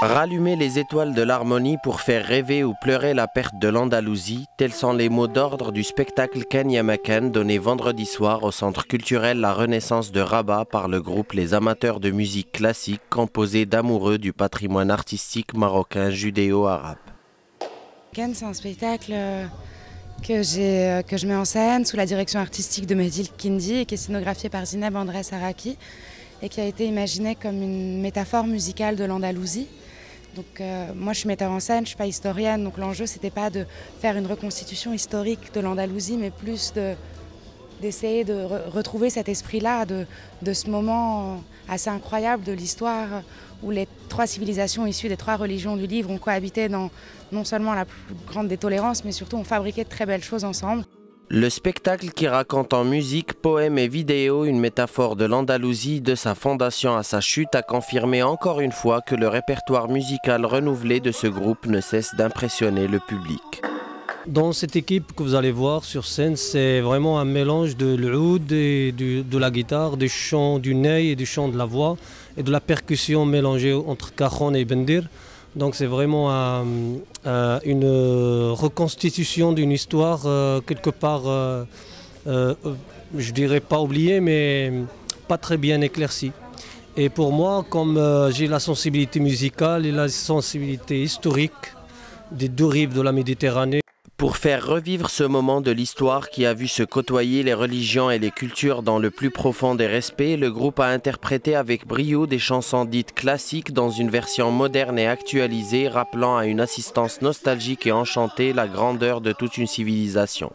Rallumer les étoiles de l'harmonie pour faire rêver ou pleurer la perte de l'Andalousie, tels sont les mots d'ordre du spectacle Ken Yamaken donné vendredi soir au centre culturel La Renaissance de Rabat par le groupe Les Amateurs de musique classique composé d'amoureux du patrimoine artistique marocain judéo-arabe. Ken, c'est un spectacle que je mets en scène sous la direction artistique de Mehdi Kindi et qui est scénographié par Zineb André Saraki et qui a été imaginé comme une métaphore musicale de l'Andalousie. Donc moi je suis metteur en scène, je ne suis pas historienne, donc l'enjeu c'était pas de faire une reconstitution historique de l'Andalousie, mais plus d'essayer de retrouver cet esprit-là, de ce moment assez incroyable de l'histoire où les trois civilisations issues des trois religions du livre ont cohabité dans non seulement la plus grande des tolérances, mais surtout ont fabriqué de très belles choses ensemble. Le spectacle qui raconte en musique, poèmes et vidéos une métaphore de l'Andalousie de sa fondation à sa chute a confirmé encore une fois que le répertoire musical renouvelé de ce groupe ne cesse d'impressionner le public. Dans cette équipe que vous allez voir sur scène, c'est vraiment un mélange de l'oud et de la guitare, du chant du ney et du chant de la voix et de la percussion mélangée entre cajon et bendir. Donc c'est vraiment une reconstitution d'une histoire quelque part, je dirais pas oubliée, mais pas très bien éclaircie. Et pour moi, comme j'ai la sensibilité musicale et la sensibilité historique des deux rives de la Méditerranée, pour faire revivre ce moment de l'histoire qui a vu se côtoyer les religions et les cultures dans le plus profond des respects, le groupe a interprété avec brio des chansons dites classiques dans une version moderne et actualisée, rappelant à une assistance nostalgique et enchantée la grandeur de toute une civilisation.